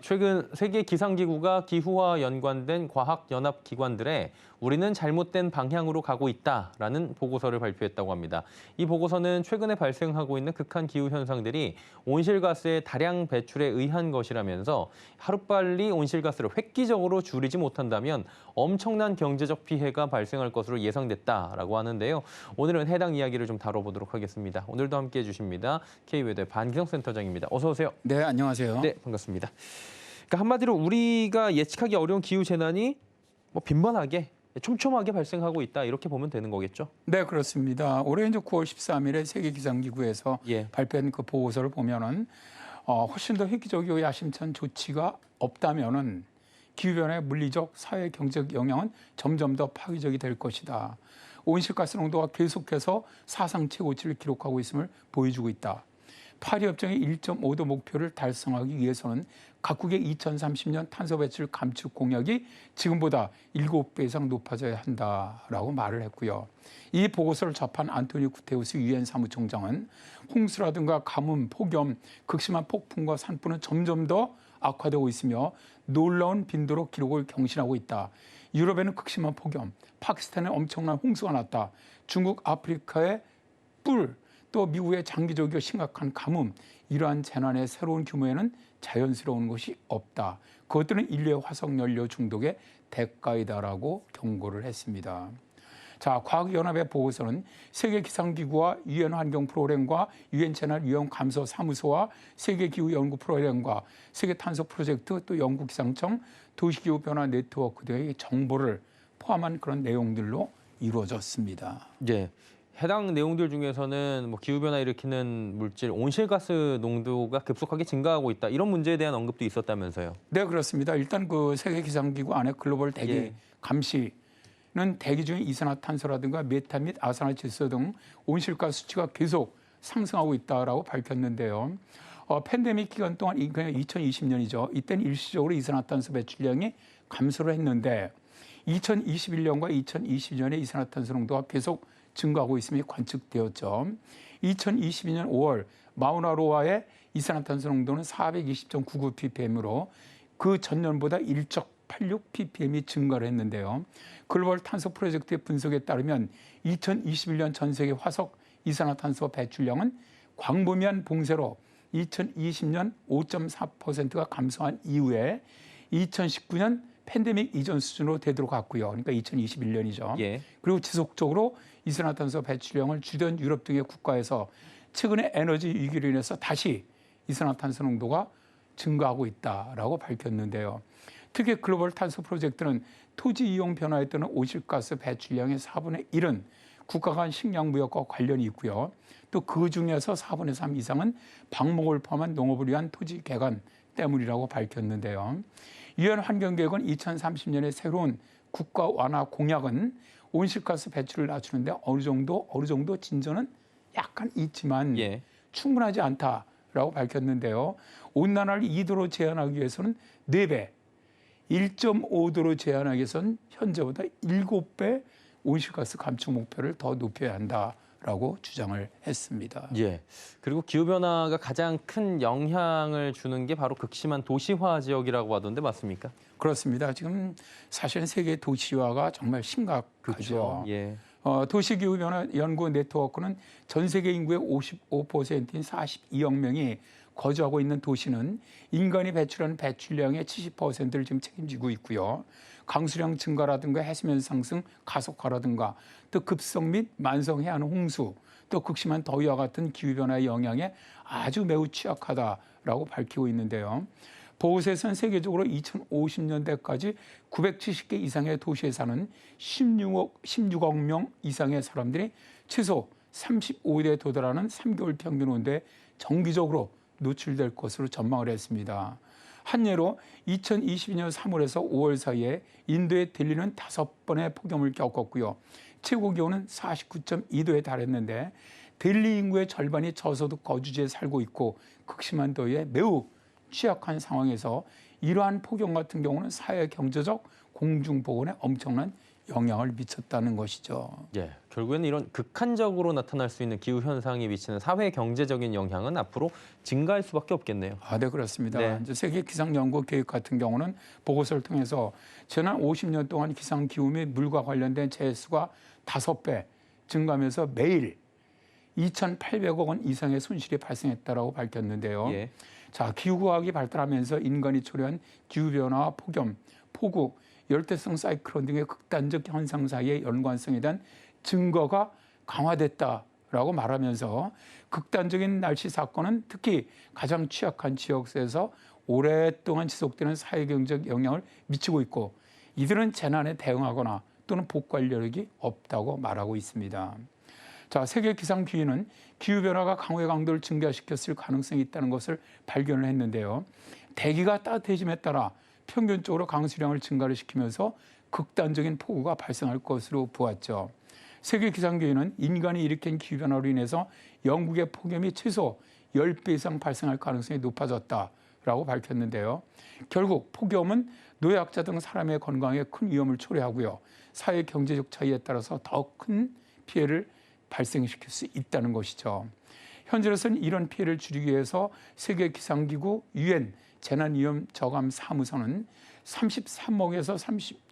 최근 세계 기상기구가 기후와 연관된 과학연합 기관들에 우리는 잘못된 방향으로 가고 있다라는 보고서를 발표했다고 합니다. 이 보고서는 최근에 발생하고 있는 극한 기후 현상들이 온실가스의 다량 배출에 의한 것이라면서 하루빨리 온실가스를 획기적으로 줄이지 못한다면 엄청난 경제적 피해가 발생할 것으로 예상됐다라고 하는데요. 오늘은 해당 이야기를 좀 다뤄보도록 하겠습니다. 오늘도 함께해 주십니다. K웨더의 반기성 센터장입니다. 어서 오세요. 네, 안녕하세요. 네, 반갑습니다. 그러니까 한마디로 우리가 예측하기 어려운 기후 재난이 빈번하게 촘촘하게 발생하고 있다 이렇게 보면 되는 거겠죠? 네, 그렇습니다. 올해 이제 9월 13일에 세계기상기구에서 예. 발표한 그 보고서를 보면은 훨씬 더 획기적이고 야심찬 조치가 없다면은 기후변화의 물리적, 사회, 경제적 영향은 점점 더 파괴적이 될 것이다. 온실가스 농도가 계속해서 사상 최고치를 기록하고 있음을 보여주고 있다. 파리협정의 1.5도 목표를 달성하기 위해서는 각국의 2030년 탄소 배출 감축 공약이 지금보다 7배 이상 높아져야 한다라고 말을 했고요. 이 보고서를 접한 안토니오 구테우스 유엔 사무총장은 홍수라든가 가뭄, 폭염, 극심한 폭풍과 산불은 점점 더 악화되고 있으며 놀라운 빈도로 기록을 경신하고 있다. 유럽에는 극심한 폭염, 파키스탄에 엄청난 홍수가 났다. 중국, 아프리카의 뿔, 또 미국의 장기적이고 심각한 가뭄, 이러한 재난의 새로운 규모에는 자연스러운 것이 없다. 그것들은 인류의 화석연료 중독의 대가이다라고 경고를 했습니다. 자, 과학연합의 보고서는 세계기상기구와 유엔 환경 프로그램과 유엔 재난 위험 감소 사무소와 세계기후 연구 프로그램과 세계탄소 프로젝트 또 영국 기상청 도시기후 변화 네트워크 등의 정보를 포함한 그런 내용들로 이루어졌습니다. 예. 해당 내용들 중에서는 기후변화 일으키는 물질, 온실가스 농도가 급속하게 증가하고 있다. 이런 문제에 대한 언급도 있었다면서요. 네, 그렇습니다. 일단 그 세계기상기구 안에 글로벌 대기 예. 감시는 대기 중에 이산화탄소라든가 메탄 및 아산화질소 등 온실가스 수치가 계속 상승하고 있다라고 밝혔는데요. 팬데믹 기간 동안 그냥 2020년이죠. 이때는 일시적으로 이산화탄소 배출량이 감소를 했는데 2021년과 2022년에 이산화탄소 농도가 계속 증가하고 있음이 관측되었죠. 2022년 5월 마우나로아의 이산화탄소 농도는 420.99 ppm으로 그 전년보다 1.86 ppm이 증가를 했는데요. 글로벌 탄소 프로젝트의 분석에 따르면 2021년 전 세계 화석 이산화탄소 배출량은 광범위한 봉쇄로 2020년 5.4%가 감소한 이후에 2019년 팬데믹 이전 수준으로 되돌아갔고요. 그러니까 2021년이죠. 예. 그리고 지속적으로 이산화탄소 배출량을 줄이던 유럽 등의 국가에서 최근에 에너지 위기로 인해서 다시 이산화탄소 농도가 증가하고 있다라고 밝혔는데요. 특히 글로벌 탄소 프로젝트는 토지 이용 변화에 따른 온실가스 배출량의 4분의 1은 국가 간 식량 무역과 관련이 있고요. 또 그 중에서 4분의 3 이상은 방목을 포함한 농업을 위한 토지 개간 때문이라고 밝혔는데요. 유엔 환경계획은 2030년의 새로운 국가 완화 공약은 온실가스 배출을 낮추는데 어느 정도 진전은 약간 있지만 예. 충분하지 않다라고 밝혔는데요. 온난화를 2도로 제한하기 위해서는 4배, 1.5도로 제한하기 위해서는 현재보다 7배 온실가스 감축 목표를 더 높여야 한다라고 주장을 했습니다. 예. 그리고 기후변화가 가장 큰 영향을 주는 게 바로 극심한 도시화 지역이라고 하던데 맞습니까? 그렇습니다. 지금 사실은 세계 도시화가 정말 심각하죠. 그렇죠. 예. 도시기후변화 연구 네트워크는 전 세계 인구의 55%인 42억 명이 거주하고 있는 도시는 인간이 배출하는 배출량의 70%를 지금 책임지고 있고요. 강수량 증가라든가 해수면 상승 가속화라든가 또 급성 및 만성 해안 홍수 또 극심한 더위와 같은 기후변화의 영향에 아주 매우 취약하다라고 밝히고 있는데요. 보고서에서는 세계적으로 2050년대까지 970개 이상의 도시에 사는 16억 명 이상의 사람들이 최소 35도에 도달하는 3개월 평균 온도에 정기적으로 노출될 것으로 전망을 했습니다. 한 예로 2022년 3월에서 5월 사이에 인도의 델리는 5번의 폭염을 겪었고요. 최고 기온은 49.2도에 달했는데 델리 인구의 절반이 저소득 거주지에 살고 있고 극심한 더위에 매우 취약한 상황에서 이러한 폭염 같은 경우는 사회 경제적 공중보건에 엄청난 영향을 미쳤다는 것이죠. 예, 결국에는 이런 극한적으로 나타날 수 있는 기후 현상이 미치는 사회 경제적인 영향은 앞으로 증가할 수밖에 없겠네요. 네, 그렇습니다. 네. 이제 세계 기상연구 계획 같은 경우는 보고서를 통해서 지난 50년 동안 기상 기후 및 물과 관련된 재해수가 5배 증가하면서 매일 2,800억 원 이상의 손실이 발생했다라고 밝혔는데요. 예. 자, 기후과학이 발달하면서 인간이 초래한 기후변화와 폭염, 폭우, 열대성 사이클론 등의 극단적 현상 사이의 연관성에 대한 증거가 강화됐다라고 말하면서 극단적인 날씨 사건은 특히 가장 취약한 지역에서 오랫동안 지속되는 사회경제적 영향을 미치고 있고 이들은 재난에 대응하거나 또는 복구할 여력이 없다고 말하고 있습니다. 자, 세계 기상기구는 기후변화가 강우의 강도를 증가시켰을 가능성이 있다는 것을 발견을 했는데요. 대기가 따뜻해짐에 따라 평균적으로 강수량을 증가를 시키면서 극단적인 폭우가 발생할 것으로 보았죠. 세계 기상기구는 인간이 일으킨 기후변화로 인해서 영국의 폭염이 최소 10배 이상 발생할 가능성이 높아졌다라고 밝혔는데요. 결국 폭염은 노약자 등 사람의 건강에 큰 위험을 초래하고요. 사회 경제적 차이에 따라서 더 큰 피해를 발생시킬 수 있다는 것이죠. 현재로서는 이런 피해를 줄이기 위해서 세계기상기구 UN 재난위험 저감 사무소는 33억에서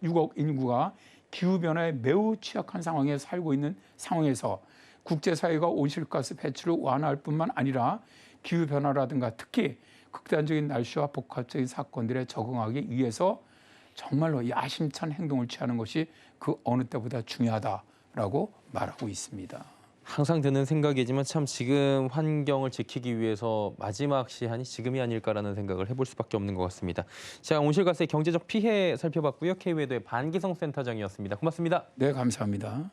36억 인구가 기후변화에 매우 취약한 상황에 살고 있는 상황에서 국제사회가 온실가스 배출을 완화할 뿐만 아니라 기후변화라든가 특히 극단적인 날씨와 복합적인 사건들에 적응하기 위해서 정말로 야심찬 행동을 취하는 것이 그 어느 때보다 중요하다라고 말하고 있습니다. 항상 드는 생각이지만 참 지금 환경을 지키기 위해서 마지막 시한이 지금이 아닐까라는 생각을 해볼 수밖에 없는 것 같습니다. 자, 온실가스의 경제적 피해 살펴봤고요. K웨더의 반기성 센터장이었습니다. 고맙습니다. 네, 감사합니다.